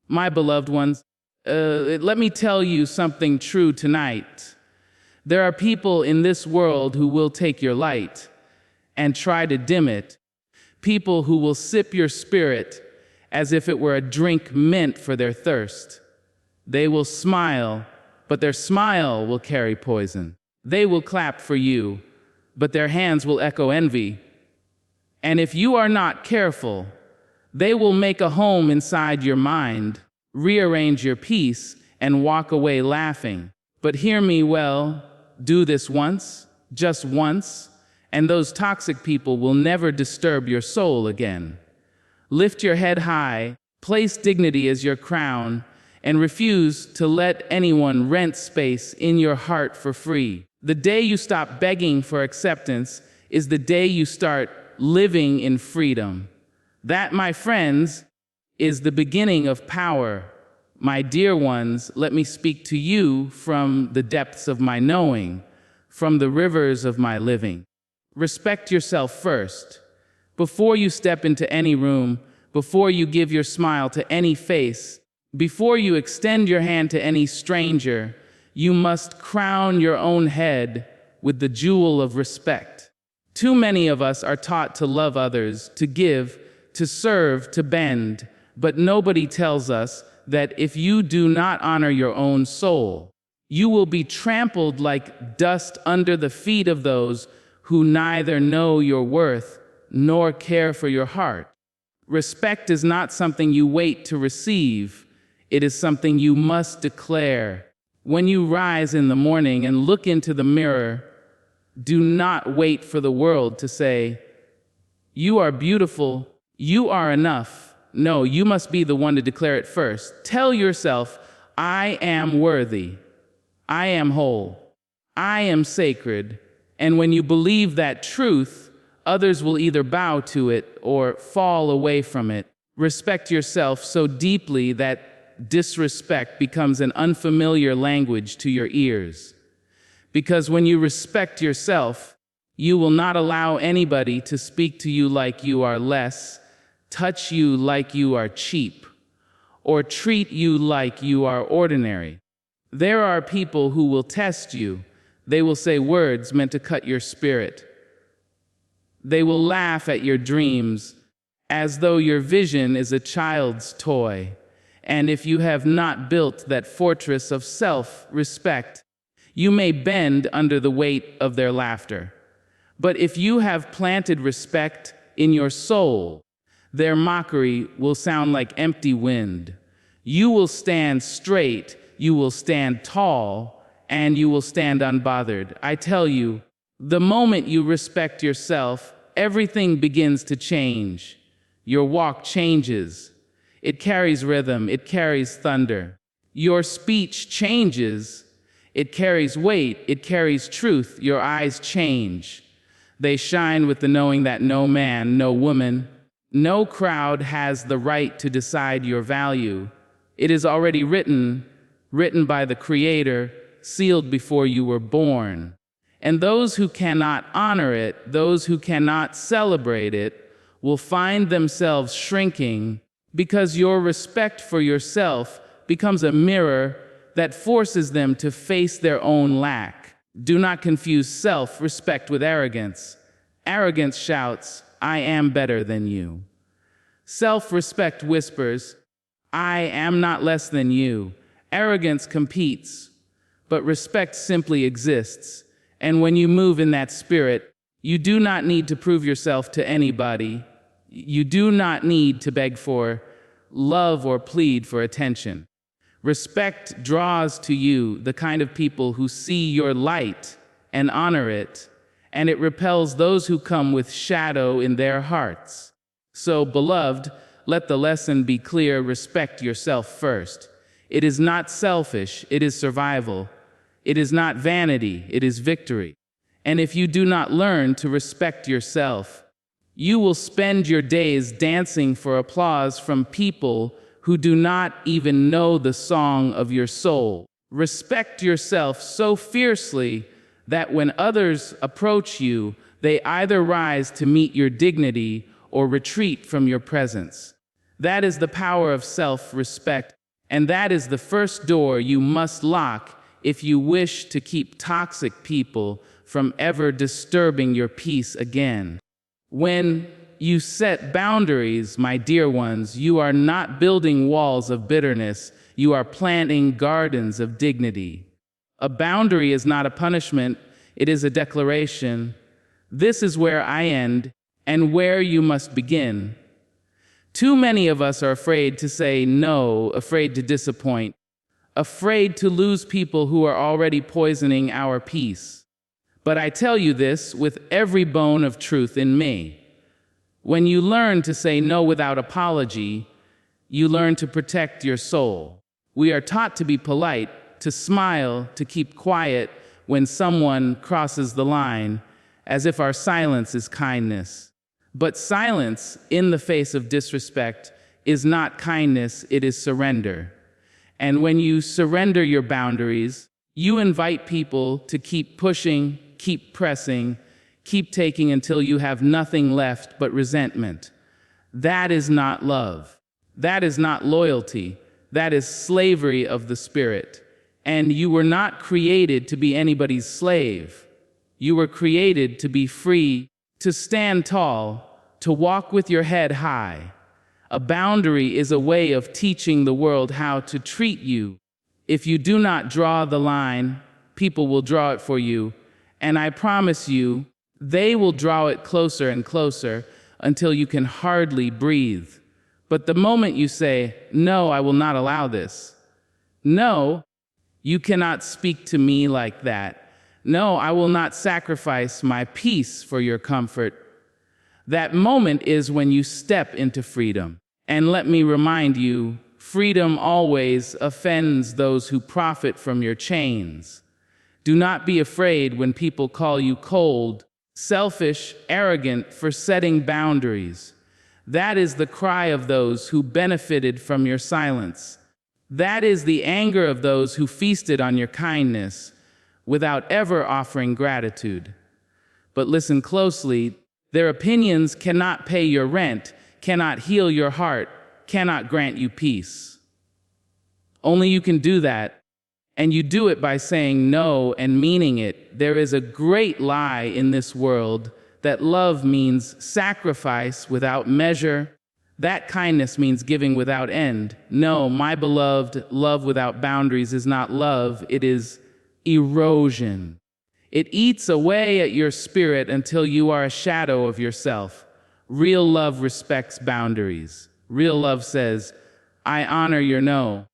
My beloved ones, let me tell you something true tonight. There are people in this world who will take your light and try to dim it. People who will sip your spirit as if it were a drink meant for their thirst. They will smile, but their smile will carry poison. They will clap for you, but their hands will echo envy. And if you are not careful, they will make a home inside your mind, rearrange your peace, and walk away laughing. But hear me well, do this once, just once, and those toxic people will never disturb your soul again. Lift your head high, place dignity as your crown, and refuse to let anyone rent space in your heart for free. The day you stop begging for acceptance is the day you start living in freedom. That, my friends, is the beginning of power. My dear ones, let me speak to you from the depths of my knowing, from the rivers of my living. Respect yourself first. Before you step into any room, before you give your smile to any face, before you extend your hand to any stranger, you must crown your own head with the jewel of respect. Too many of us are taught to love others, to give, to serve, to bend, but nobody tells us that if you do not honor your own soul, you will be trampled like dust under the feet of those who neither know your worth nor care for your heart. Respect is not something you wait to receive. It is something you must declare. When you rise in the morning and look into the mirror, do not wait for the world to say, "You are beautiful, you are enough." No, you must be the one to declare it first. Tell yourself, "I am worthy. I am whole. I am sacred." And when you believe that truth, others will either bow to it or fall away from it. Respect yourself so deeply that disrespect becomes an unfamiliar language to your ears. Because when you respect yourself, you will not allow anybody to speak to you like you are less, touch you like you are cheap, or treat you like you are ordinary. There are people who will test you. They will say words meant to cut your spirit. They will laugh at your dreams as though your vision is a child's toy. And if you have not built that fortress of self-respect, you may bend under the weight of their laughter. But if you have planted respect in your soul, their mockery will sound like empty wind. You will stand straight, you will stand tall, and you will stand unbothered. I tell you, the moment you respect yourself, everything begins to change. Your walk changes. It carries rhythm, it carries thunder. Your speech changes. It carries weight, it carries truth. Your eyes change. They shine with the knowing that no man, no woman, no crowd has the right to decide your value. It is already written by the Creator, sealed before you were born. And those who cannot honor it, those who cannot celebrate it, will find themselves shrinking because your respect for yourself becomes a mirror that forces them to face their own lack. Do not confuse self-respect with arrogance. Arrogance shouts, "I am better than you." Self-respect whispers, "I am not less than you." Arrogance competes, but respect simply exists. And when you move in that spirit, you do not need to prove yourself to anybody. You do not need to beg for love or plead for attention. Respect draws to you the kind of people who see your light and honor it, and it repels those who come with shadow in their hearts. So, beloved, let the lesson be clear: respect yourself first. It is not selfish, it is survival. It is not vanity, it is victory. And if you do not learn to respect yourself, you will spend your days dancing for applause from people who do not even know the song of your soul. Respect yourself so fiercely that when others approach you, they either rise to meet your dignity or retreat from your presence. That is the power of self-respect. And that is the first door you must lock if you wish to keep toxic people from ever disturbing your peace again. When you set boundaries, my dear ones, you are not building walls of bitterness, you are planting gardens of dignity. A boundary is not a punishment, it is a declaration. This is where I end and where you must begin. Too many of us are afraid to say no, afraid to disappoint, afraid to lose people who are already poisoning our peace. But I tell you this with every bone of truth in me. When you learn to say no without apology, you learn to protect your soul. We are taught to be polite, to smile, to keep quiet when someone crosses the line, as if our silence is kindness. But silence, in the face of disrespect, is not kindness, it is surrender. And when you surrender your boundaries, you invite people to keep pushing, keep pressing, keep taking until you have nothing left but resentment. That is not love. That is not loyalty. That is slavery of the spirit. And you were not created to be anybody's slave. You were created to be free, to stand tall, to walk with your head high. A boundary is a way of teaching the world how to treat you. If you do not draw the line, people will draw it for you, and I promise you, they will draw it closer and closer until you can hardly breathe. But the moment you say, "No, I will not allow this," "No, you cannot speak to me like that," "No, I will not sacrifice my peace for your comfort," that moment is when you step into freedom. And let me remind you, freedom always offends those who profit from your chains. Do not be afraid when people call you cold, selfish, arrogant for setting boundaries. That is the cry of those who benefited from your silence. That is the anger of those who feasted on your kindness without ever offering gratitude. But listen closely, their opinions cannot pay your rent, cannot heal your heart, cannot grant you peace. Only you can do that, and you do it by saying no and meaning it. There is a great lie in this world that love means sacrifice without measure, that kindness means giving without end. No, my beloved, love without boundaries is not love, it is erosion. It eats away at your spirit until you are a shadow of yourself. Real love respects boundaries. Real love says, I honor your no,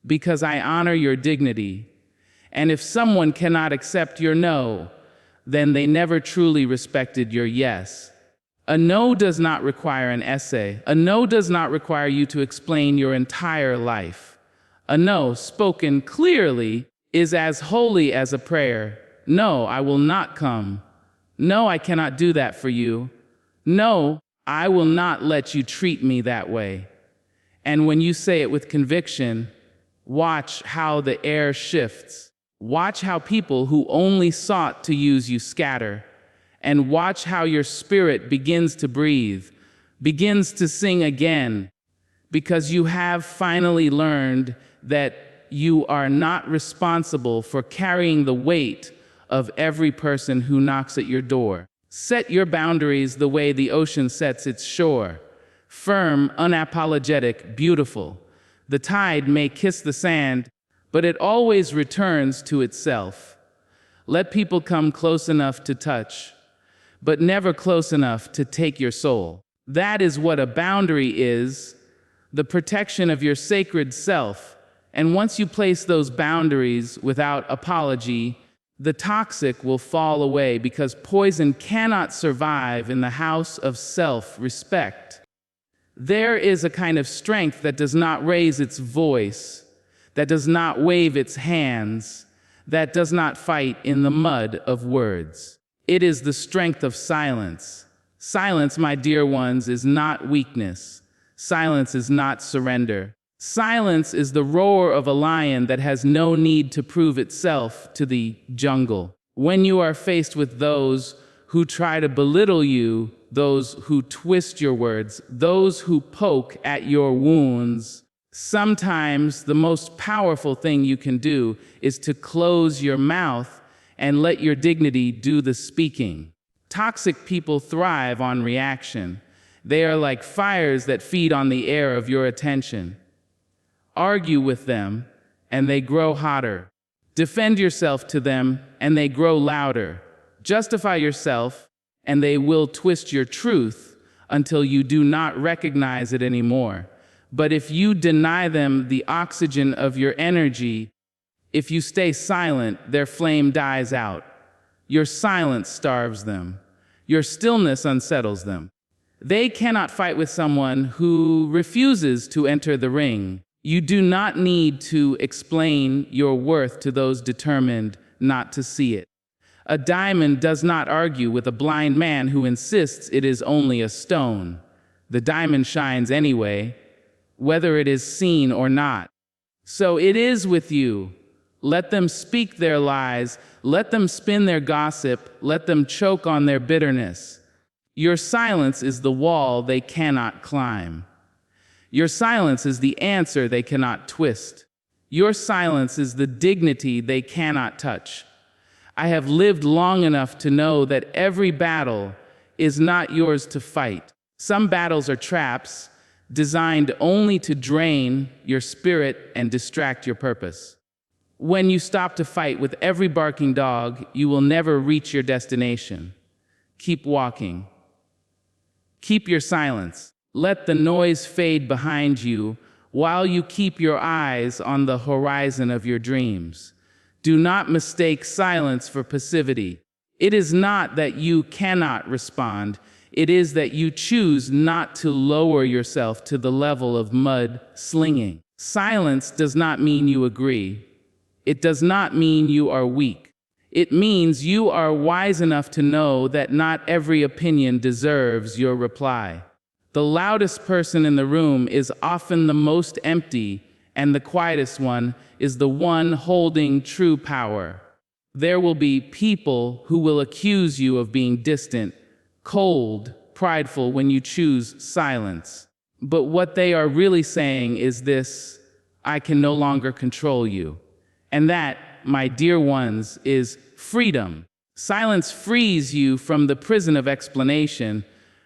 because I honor your dignity. And if someone cannot accept your no, then they never truly respected your yes. A no does not require an essay. A no does not require you to explain your entire life. A no, spoken clearly, is as holy as a prayer. No, I will not come. No, I cannot do that for you. No, I will not let you treat me that way. And when you say it with conviction, watch how the air shifts. Watch how people who only sought to use you scatter. And watch how your spirit begins to breathe, begins to sing again, because you have finally learned that you are not responsible for carrying the weight of every person who knocks at your door. Set your boundaries the way the ocean sets its shore. Firm, unapologetic, beautiful. The tide may kiss the sand, but it always returns to itself. Let people come close enough to touch, but never close enough to take your soul. That is what a boundary is, the protection of your sacred self. And once you place those boundaries without apology, the toxic will fall away, because poison cannot survive in the house of self-respect. There is a kind of strength that does not raise its voice, that does not wave its hands, that does not fight in the mud of words. It is the strength of silence. Silence, my dear ones, is not weakness. Silence is not surrender. Silence is the roar of a lion that has no need to prove itself to the jungle. When you are faced with those who try to belittle you, those who twist your words, those who poke at your wounds, Sometimes the most powerful thing you can do is to close your mouth and let your dignity do the speaking. Toxic people thrive on reaction. They are like fires that feed on the air of your attention. Argue with them, and they grow hotter. Defend yourself to them, and they grow louder. Justify yourself, and they will twist your truth until you do not recognize it anymore. But if you deny them the oxygen of your energy, if you stay silent, their flame dies out. Your silence starves them. Your stillness unsettles them. They cannot fight with someone who refuses to enter the ring. You do not need to explain your worth to those determined not to see it. A diamond does not argue with a blind man who insists it is only a stone. The diamond shines anyway, whether it is seen or not. So it is with you. Let them speak their lies. Let them spin their gossip. Let them choke on their bitterness. Your silence is the wall they cannot climb. Your silence is the answer they cannot twist. Your silence is the dignity they cannot touch. I have lived long enough to know that every battle is not yours to fight. Some battles are traps designed only to drain your spirit and distract your purpose. When you stop to fight with every barking dog, you will never reach your destination. Keep walking. Keep your silence. Let the noise fade behind you while you keep your eyes on the horizon of your dreams. Do not mistake silence for passivity. It is not that you cannot respond. It is that you choose not to lower yourself to the level of mud slinging. Silence does not mean you agree. It does not mean you are weak. It means you are wise enough to know that not every opinion deserves your reply. The loudest person in the room is often the most empty, and the quietest one is the one holding true power. There will be people who will accuse you of being distant, cold, prideful when you choose silence. But what they are really saying is this: I can no longer control you. And that, my dear ones, is freedom. Silence frees you from the prison of explanation,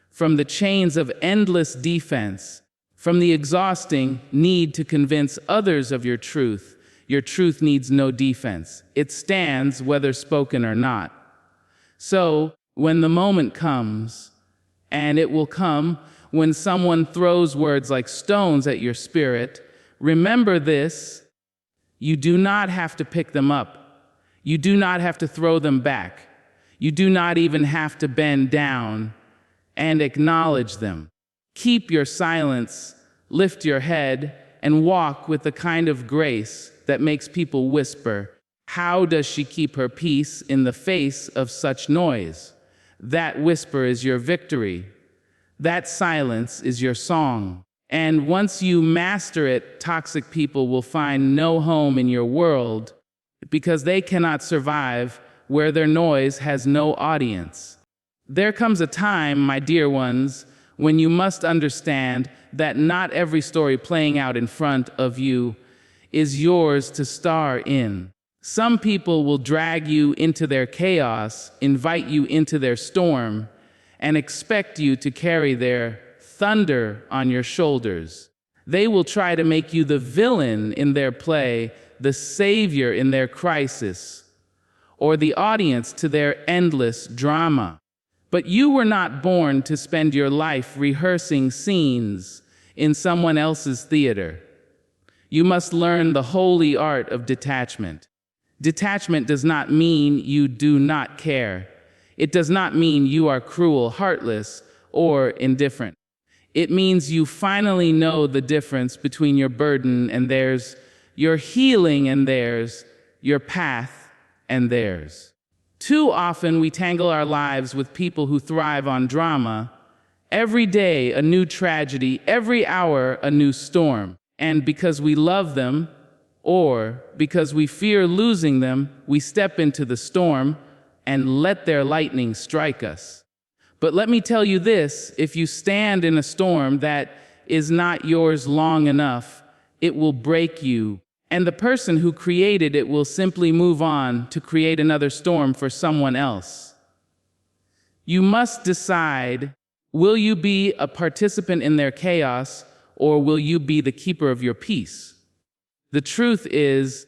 from the chains of endless defense, from the exhausting need to convince others of your truth. Your truth needs no defense. It stands whether spoken or not. So, when the moment comes, and it will come when someone throws words like stones at your spirit, remember this: you do not have to pick them up. You do not have to throw them back. You do not even have to bend down and acknowledge them. Keep your silence, lift your head, and walk with the kind of grace that makes people whisper, "How does she keep her peace in the face of such noise?" That whisper is your victory. That silence is your song. And once you master it, toxic people will find no home in your world because they cannot survive where their noise has no audience. There comes a time, my dear ones, when you must understand that not every story playing out in front of you is yours to star in. Some people will drag you into their chaos, invite you into their storm, and expect you to carry their thunder on your shoulders. They will try to make you the villain in their play, the savior in their crisis, or the audience to their endless drama. But you were not born to spend your life rehearsing scenes in someone else's theater. You must learn the holy art of detachment. Detachment does not mean you do not care. It does not mean you are cruel, heartless, or indifferent. It means you finally know the difference between your burden and theirs, your healing and theirs, your path and theirs. Too often we tangle our lives with people who thrive on drama. Every day a new tragedy, every hour a new storm. And because we love them, or because we fear losing them, we step into the storm and let their lightning strike us. But let me tell you this: if you stand in a storm that is not yours long enough, it will break you. And the person who created it will simply move on to create another storm for someone else. You must decide, will you be a participant in their chaos, or will you be the keeper of your peace? The truth is,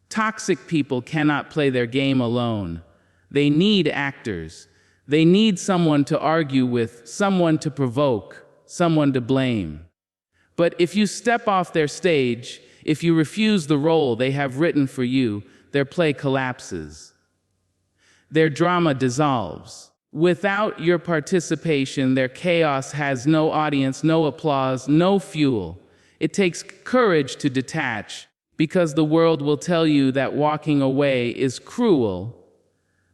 toxic people cannot play their game alone. They need actors. They need someone to argue with, someone to provoke, someone to blame. But if you step off their stage, if you refuse the role they have written for you, their play collapses. Their drama dissolves. Without your participation, their chaos has no audience, no applause, no fuel. It takes courage to detach, because the world will tell you that walking away is cruel,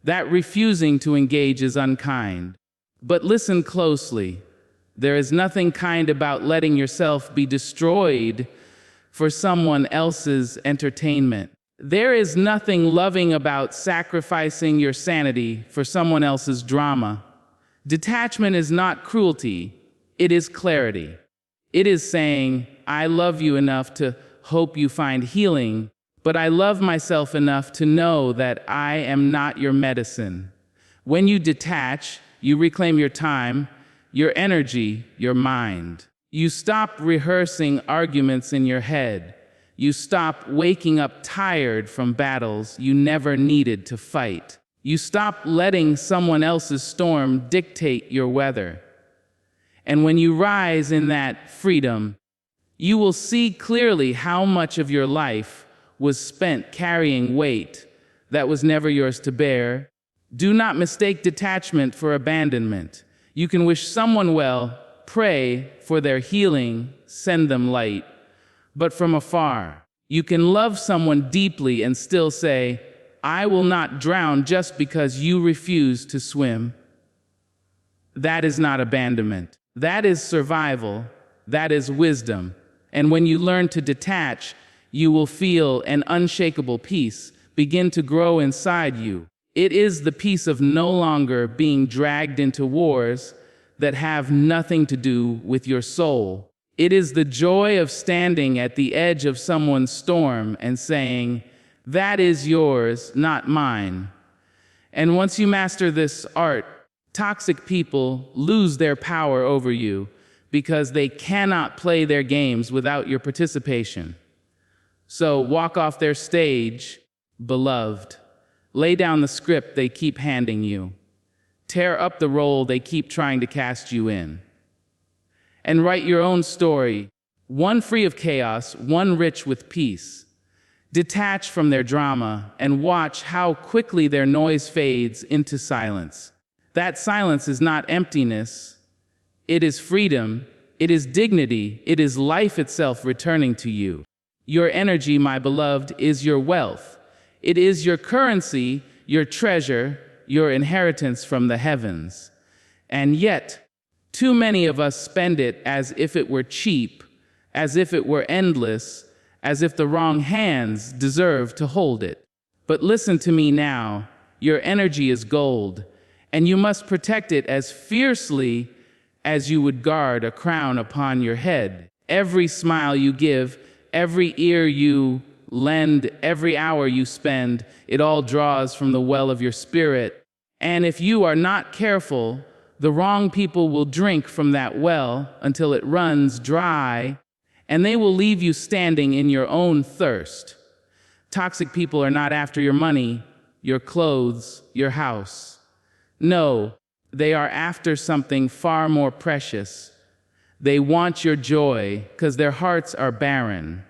that refusing to engage is unkind. But listen closely. There is nothing kind about letting yourself be destroyed for someone else's entertainment. There is nothing loving about sacrificing your sanity for someone else's drama. Detachment is not cruelty, it is clarity. It is saying, I love you enough to hope you find healing, but I love myself enough to know that I am not your medicine. When you detach, you reclaim your time, your energy, your mind. You stop rehearsing arguments in your head. You stop waking up tired from battles you never needed to fight. You stop letting someone else's storm dictate your weather. And when you rise in that freedom, you will see clearly how much of your life was spent carrying weight that was never yours to bear. Do not mistake detachment for abandonment. You can wish someone well, pray for their healing, send them light. But from afar, you can love someone deeply and still say, I will not drown just because you refuse to swim. That is not abandonment. That is survival. That is wisdom. And when you learn to detach, you will feel an unshakable peace begin to grow inside you. It is the peace of no longer being dragged into wars that have nothing to do with your soul. It is the joy of standing at the edge of someone's storm and saying, that is yours, not mine. And once you master this art, toxic people lose their power over you because they cannot play their games without your participation. So walk off their stage, beloved. Lay down the script they keep handing you. Tear up the role they keep trying to cast you in. And write your own story, one free of chaos, one rich with peace. Detach from their drama and watch how quickly their noise fades into silence. That silence is not emptiness. It is freedom. It is dignity. It is life itself returning to you. Your energy, my beloved, is your wealth. It is your currency, your treasure, your inheritance from the heavens. And yet, too many of us spend it as if it were cheap, as if it were endless, as if the wrong hands deserve to hold it. But listen to me now. Your energy is gold, and you must protect it as fiercely as you would guard a crown upon your head. Every smile you give, every ear you lend, every hour you spend, it all draws from the well of your spirit. And if you are not careful, the wrong people will drink from that well until it runs dry, and they will leave you standing in your own thirst. Toxic people are not after your money, your clothes, your house. No, they are after something far more precious. They want your joy because their hearts are barren.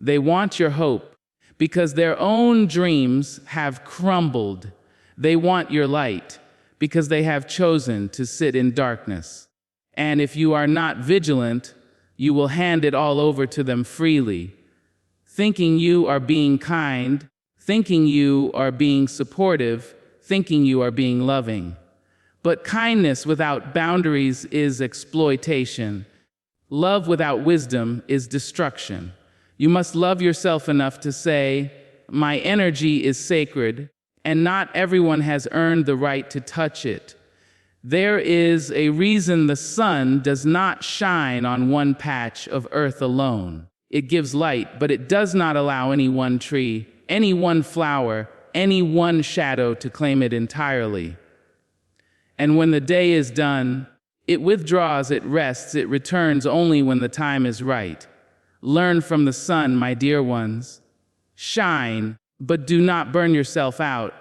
They want your hope because their own dreams have crumbled. They want your light because they have chosen to sit in darkness. And if you are not vigilant, you will hand it all over to them freely, thinking you are being kind, thinking you are being supportive, thinking you are being loving. But kindness without boundaries is exploitation. Love without wisdom is destruction. You must love yourself enough to say, my energy is sacred, and not everyone has earned the right to touch it. There is a reason the sun does not shine on one patch of earth alone. It gives light, but it does not allow any one tree, any one flower, any one shadow to claim it entirely. And when the day is done, it withdraws, it rests, it returns only when the time is right. Learn from the sun, my dear ones. Shine, but do not burn yourself out.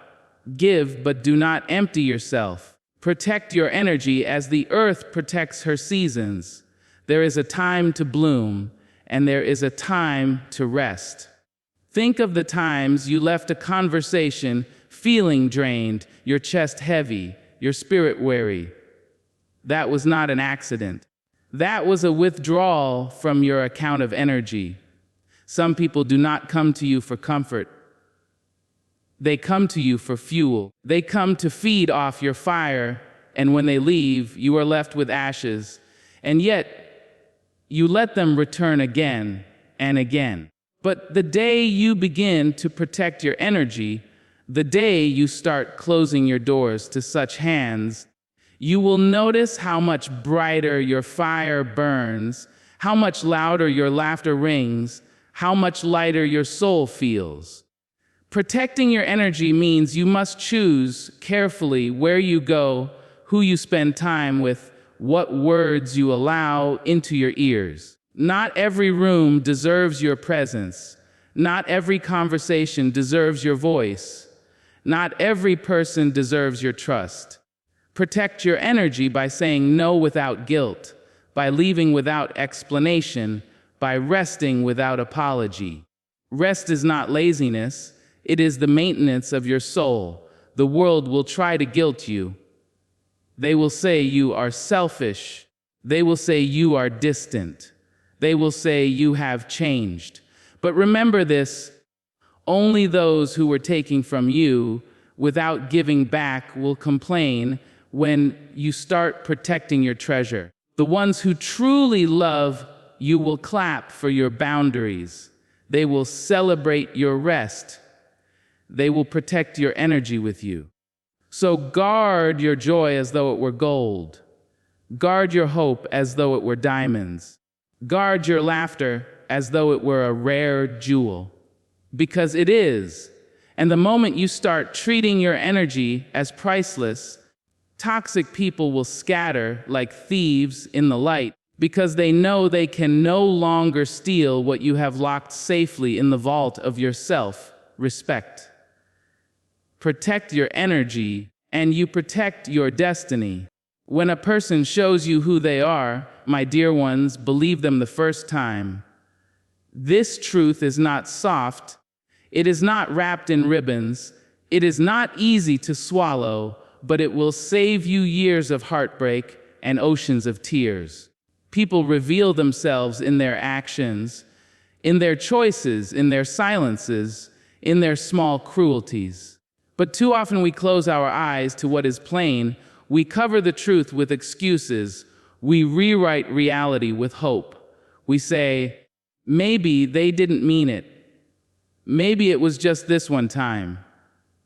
Give, but do not empty yourself. Protect your energy as the earth protects her seasons. There is a time to bloom, and there is a time to rest. Think of the times you left a conversation feeling drained, your chest heavy, your spirit weary. That was not an accident. That was a withdrawal from your account of energy. Some people do not come to you for comfort. They come to you for fuel. They come to feed off your fire, and when they leave, you are left with ashes. And yet, you let them return again and again. But the day you begin to protect your energy, the day you start closing your doors to such hands, you will notice how much brighter your fire burns, how much louder your laughter rings, how much lighter your soul feels. Protecting your energy means you must choose carefully where you go, who you spend time with, what words you allow into your ears. Not every room deserves your presence. Not every conversation deserves your voice. Not every person deserves your trust. Protect your energy by saying no without guilt, by leaving without explanation, by resting without apology. Rest is not laziness. It is the maintenance of your soul. The world will try to guilt you. They will say you are selfish. They will say you are distant. They will say you have changed. But remember this, only those who were taking from you without giving back will complain when you start protecting your treasure. The ones who truly love you will clap for your boundaries. They will celebrate your rest. They will protect your energy with you. So guard your joy as though it were gold. Guard your hope as though it were diamonds. Guard your laughter as though it were a rare jewel. Because it is. And the moment you start treating your energy as priceless, toxic people will scatter like thieves in the light because they know they can no longer steal what you have locked safely in the vault of your self-respect. Protect your energy, and you protect your destiny. When a person shows you who they are, my dear ones, believe them the first time. This truth is not soft. It is not wrapped in ribbons. It is not easy to swallow, but it will save you years of heartbreak and oceans of tears. People reveal themselves in their actions, in their choices, in their silences, in their small cruelties. But too often we close our eyes to what is plain. We cover the truth with excuses. We rewrite reality with hope. We say, maybe they didn't mean it. Maybe it was just this one time.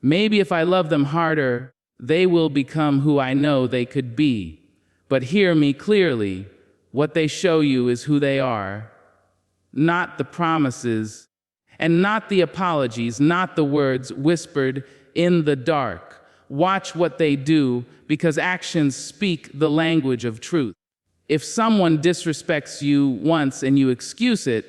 Maybe if I love them harder, they will become who I know they could be. But hear me clearly. What they show you is who they are, not the promises, and not the apologies, not the words whispered in the dark. Watch what they do, because actions speak the language of truth. If someone disrespects you once and you excuse it,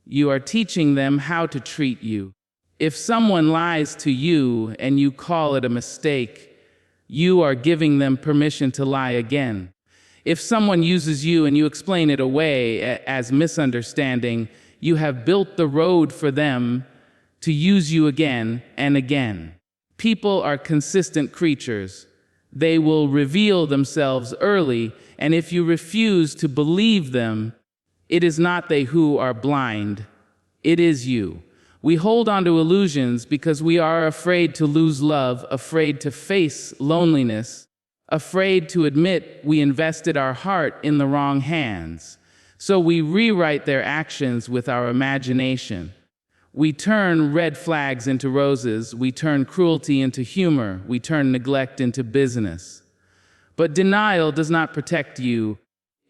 you are teaching them how to treat you. If someone lies to you and you call it a mistake, you are giving them permission to lie again. If someone uses you and you explain it away as misunderstanding, you have built the road for them to use you again and again. People are consistent creatures. They will reveal themselves early, and if you refuse to believe them, it is not they who are blind. It is you. We hold on to illusions because we are afraid to lose love, afraid to face loneliness, afraid to admit we invested our heart in the wrong hands. So we rewrite their actions with our imagination. We turn red flags into roses. We turn cruelty into humor. We turn neglect into business. But denial does not protect you.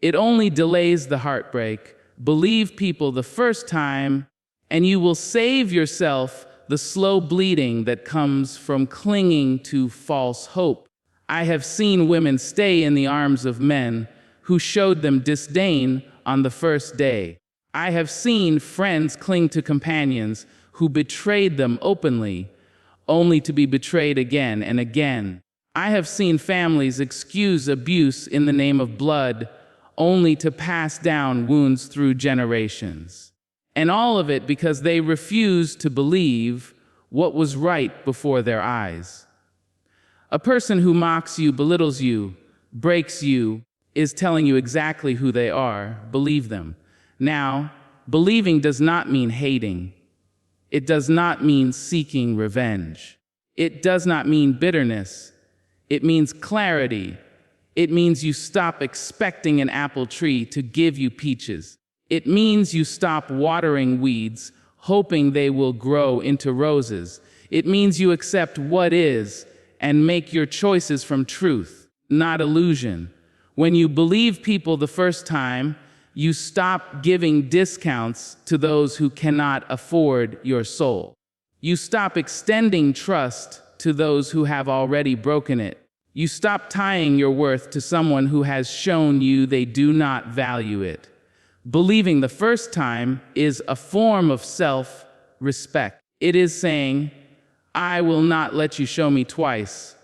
It only delays the heartbreak. Believe people the first time, and you will save yourself the slow bleeding that comes from clinging to false hope. I have seen women stay in the arms of men who showed them disdain on the first day. I have seen friends cling to companions who betrayed them openly, only to be betrayed again and again. I have seen families excuse abuse in the name of blood, only to pass down wounds through generations. And all of it because they refused to believe what was right before their eyes. A person who mocks you, belittles you, breaks you, is telling you exactly who they are. Believe them. Now, believing does not mean hating. It does not mean seeking revenge. It does not mean bitterness. It means clarity. It means you stop expecting an apple tree to give you peaches. It means you stop watering weeds, hoping they will grow into roses. It means you accept what is and make your choices from truth, not illusion. When you believe people the first time, you stop giving discounts to those who cannot afford your soul. You stop extending trust to those who have already broken it. You stop tying your worth to someone who has shown you they do not value it. Believing the first time is a form of self-respect. It is saying, I will not let you show me twice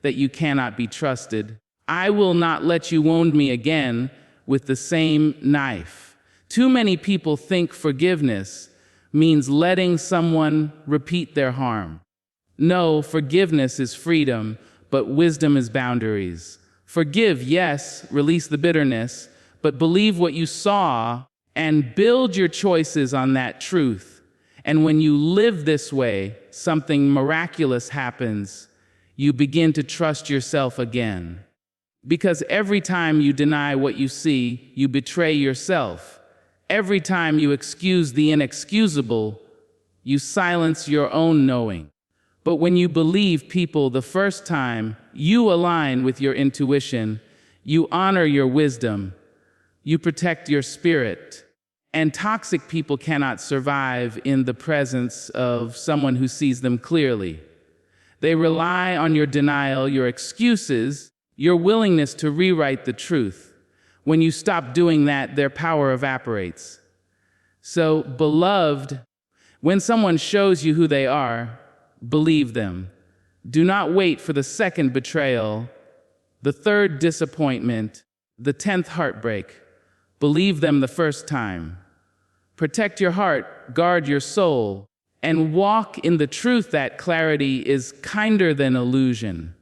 that you cannot be trusted. I will not let you wound me again with the same knife. Too many people think forgiveness means letting someone repeat their harm. No, forgiveness is freedom, but wisdom is boundaries. Forgive, yes, release the bitterness, but believe what you saw and build your choices on that truth. And when you live this way, something miraculous happens. You begin to trust yourself again. Because every time you deny what you see, you betray yourself. Every time you excuse the inexcusable, you silence your own knowing. But when you believe people the first time, you align with your intuition, you honor your wisdom, you protect your spirit. And toxic people cannot survive in the presence of someone who sees them clearly. They rely on your denial, your excuses, your willingness to rewrite the truth. When you stop doing that, their power evaporates. So, beloved, when someone shows you who they are, believe them. Do not wait for the second betrayal, the third disappointment, the 10th heartbreak. Believe them the first time. Protect your heart, guard your soul, and walk in the truth that clarity is kinder than illusion.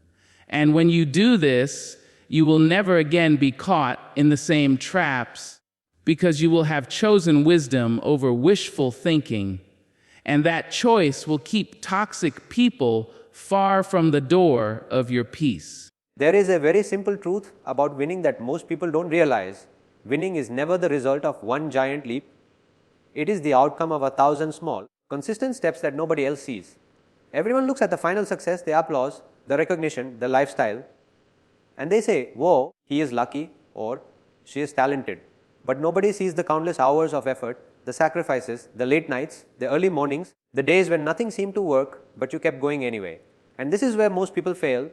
And when you do this, you will never again be caught in the same traps because you will have chosen wisdom over wishful thinking. And that choice will keep toxic people far from the door of your peace. There is a very simple truth about winning that most people don't realize. Winning is never the result of one giant leap. It is the outcome of 1,000 small, consistent steps that nobody else sees. Everyone looks at the final success, the applause, the recognition, the lifestyle, and they say, whoa, he is lucky or she is talented. But nobody sees the countless hours of effort, the sacrifices, the late nights, the early mornings, the days when nothing seemed to work, but you kept going anyway. And this is where most people fail.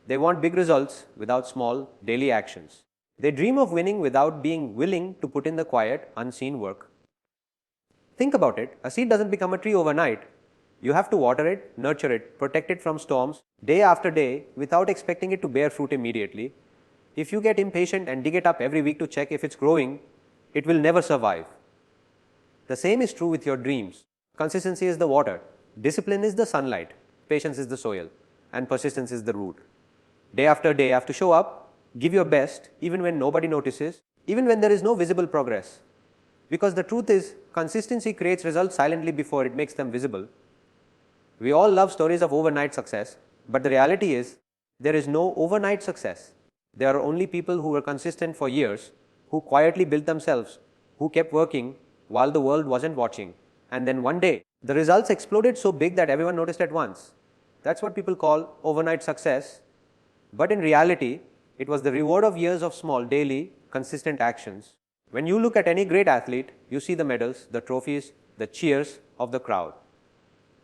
They want big results without small, daily actions. They dream of winning without being willing to put in the quiet, unseen work. Think about it. A seed doesn't become a tree overnight. You have to water it, nurture it, protect it from storms, day after day, without expecting it to bear fruit immediately. If you get impatient and dig it up every week to check if it's growing, it will never survive. The same is true with your dreams. Consistency is the water, discipline is the sunlight, patience is the soil, and persistence is the root. Day after day, you have to show up, give your best, even when nobody notices, even when there is no visible progress. Because the truth is, consistency creates results silently before it makes them visible. We all love stories of overnight success, but the reality is, there is no overnight success. There are only people who were consistent for years, who quietly built themselves, who kept working while the world wasn't watching. And then one day, the results exploded so big that everyone noticed at once. That's what people call overnight success. But in reality, it was the reward of years of small, daily, consistent actions. When you look at any great athlete, you see the medals, the trophies, the cheers of the crowd.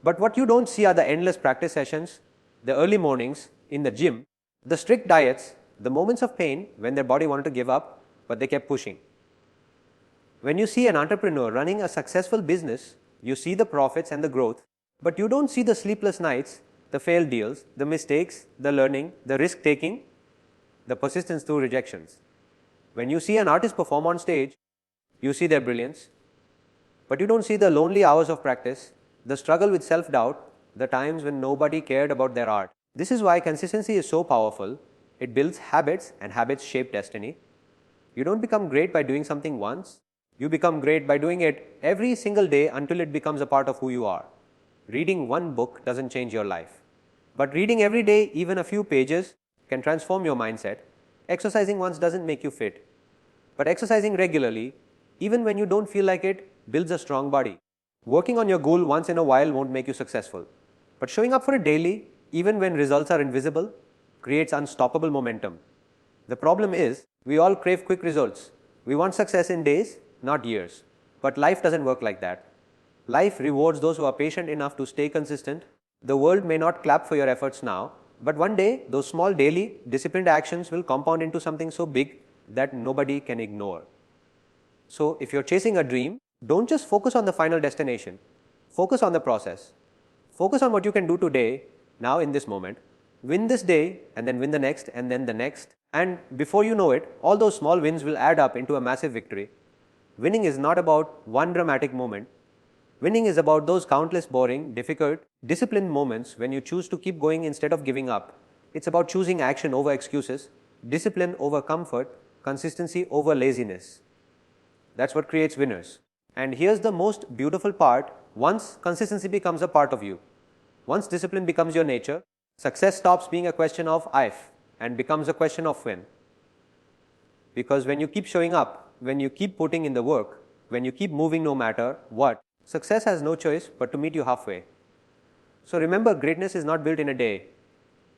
But what you don't see are the endless practice sessions, the early mornings in the gym, the strict diets, the moments of pain when their body wanted to give up, but they kept pushing. When you see an entrepreneur running a successful business, you see the profits and the growth, but you don't see the sleepless nights, the failed deals, the mistakes, the learning, the risk taking, the persistence through rejections. When you see an artist perform on stage, you see their brilliance, but you don't see the lonely hours of practice, the struggle with self-doubt, the times when nobody cared about their art. This is why consistency is so powerful. It builds habits, and habits shape destiny. You don't become great by doing something once. You become great by doing it every single day until it becomes a part of who you are. Reading one book doesn't change your life, but reading every day, even a few pages, can transform your mindset. Exercising once doesn't make you fit, but exercising regularly, even when you don't feel like it, builds a strong body. Working on your goal once in a while won't make you successful, but showing up for it daily, even when results are invisible, creates unstoppable momentum. The problem is, we all crave quick results. We want success in days, not years. But life doesn't work like that. Life rewards those who are patient enough to stay consistent. The world may not clap for your efforts now, but one day those small daily disciplined actions will compound into something so big that nobody can ignore. So if you're chasing a dream, don't just focus on the final destination. Focus on the process. Focus on what you can do today, now in this moment. Win this day, and then win the next, and then the next. And before you know it, all those small wins will add up into a massive victory. Winning is not about one dramatic moment. Winning is about those countless boring, difficult, disciplined moments when you choose to keep going instead of giving up. It's about choosing action over excuses, discipline over comfort, consistency over laziness. That's what creates winners. And here's the most beautiful part: once consistency becomes a part of you, once discipline becomes your nature, success stops being a question of if and becomes a question of when. Because when you keep showing up, when you keep putting in the work, when you keep moving no matter what, success has no choice but to meet you halfway. So remember, greatness is not built in a day.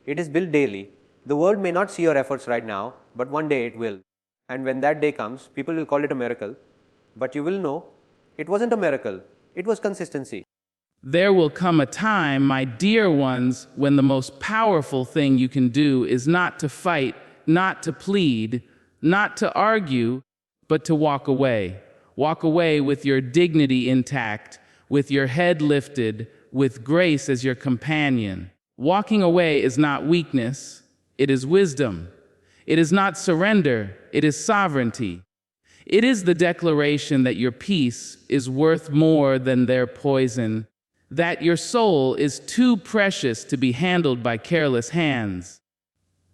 It is built daily. The world may not see your efforts right now, but one day it will. And when that day comes, people will call it a miracle. But you will know it wasn't a miracle. It was consistency. There will come a time, my dear ones, when the most powerful thing you can do is not to fight, not to plead, not to argue, but to walk away. Walk away with your dignity intact, with your head lifted, with grace as your companion. Walking away is not weakness, it is wisdom. It is not surrender, it is sovereignty. It is the declaration that your peace is worth more than their poison, that your soul is too precious to be handled by careless hands.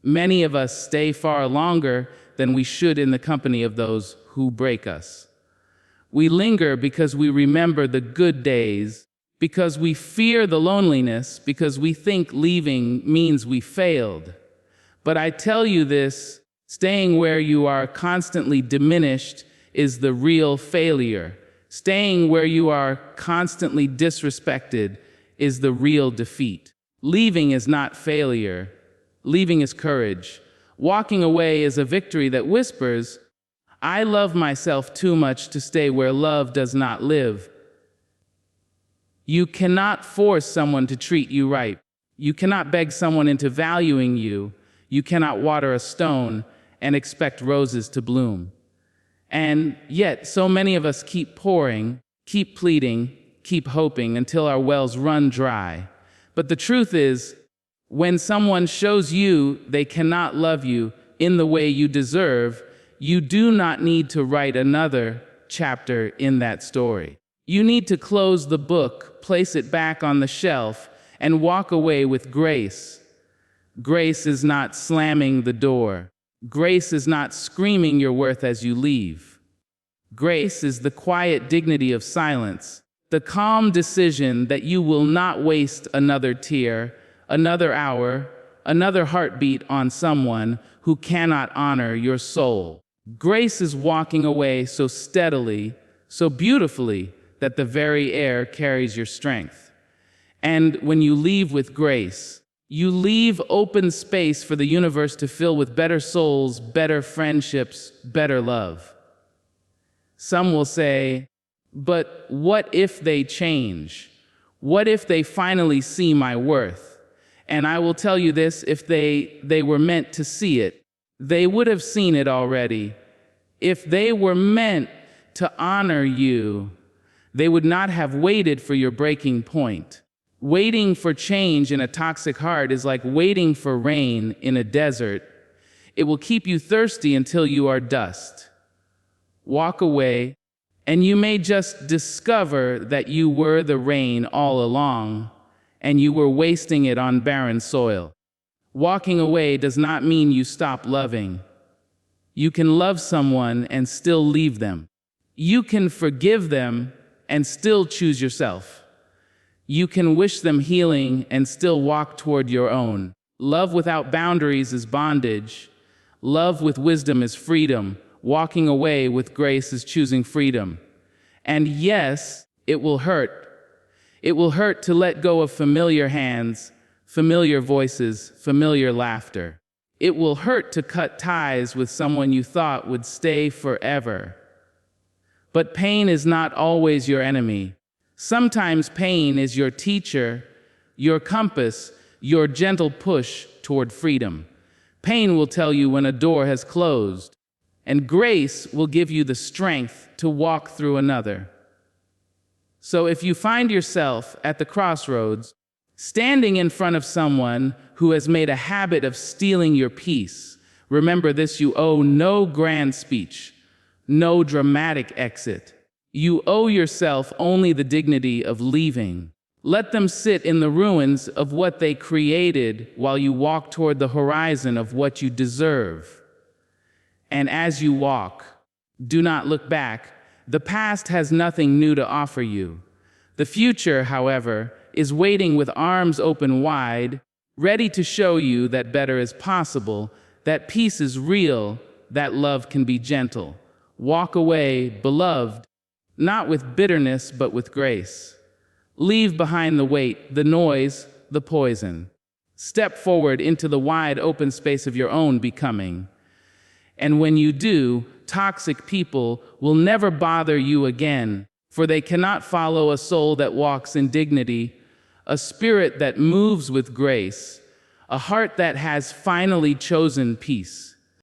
Many of us stay far longer than we should in the company of those who break us. We linger because we remember the good days, because we fear the loneliness, because we think leaving means we failed. But I tell you this, staying where you are constantly diminished is the real failure. Staying where you are constantly disrespected is the real defeat. Leaving is not failure. Leaving is courage. Walking away is a victory that whispers, I love myself too much to stay where love does not live. You cannot force someone to treat you right. You cannot beg someone into valuing you. You cannot water a stone and expect roses to bloom. And yet, so many of us keep pouring, keep pleading, keep hoping until our wells run dry. But the truth is, when someone shows you they cannot love you in the way you deserve, you do not need to write another chapter in that story. You need to close the book, place it back on the shelf, and walk away with grace. Grace is not slamming the door. Grace is not screaming your worth as you leave. Grace is the quiet dignity of silence, the calm decision that you will not waste another tear, another hour, another heartbeat on someone who cannot honor your soul. Grace is walking away so steadily, so beautifully, that the very air carries your strength. And when you leave with grace, you leave open space for the universe to fill with better souls, better friendships, better love. Some will say, but what if they change? What if they finally see my worth? And I will tell you this, if they were meant to see it, they would have seen it already. If they were meant to honor you, they would not have waited for your breaking point. Waiting for change in a toxic heart is like waiting for rain in a desert. It will keep you thirsty until you are dust. Walk away, and you may just discover that you were the rain all along, and you were wasting it on barren soil. Walking away does not mean you stop loving. You can love someone and still leave them. You can forgive them and still choose yourself. You can wish them healing and still walk toward your own. Love without boundaries is bondage. Love with wisdom is freedom. Walking away with grace is choosing freedom. And yes, it will hurt. It will hurt to let go of familiar hands, familiar voices, familiar laughter. It will hurt to cut ties with someone you thought would stay forever. But pain is not always your enemy. Sometimes pain is your teacher, your compass, your gentle push toward freedom. Pain will tell you when a door has closed, and grace will give you the strength to walk through another. So if you find yourself at the crossroads, standing in front of someone who has made a habit of stealing your peace, remember this: you owe no grand speech, no dramatic exit. You owe yourself only the dignity of leaving. Let them sit in the ruins of what they created while you walk toward the horizon of what you deserve. And as you walk, do not look back. The past has nothing new to offer you. The future, however, is waiting with arms open wide, ready to show you that better is possible, that peace is real, that love can be gentle. Walk away, beloved, not with bitterness, but with grace. Leave behind the weight, the noise, the poison. Step forward into the wide open space of your own becoming. And when you do, toxic people will never bother you again, for they cannot follow a soul that walks in dignity, a spirit that moves with grace, a heart that has finally chosen peace.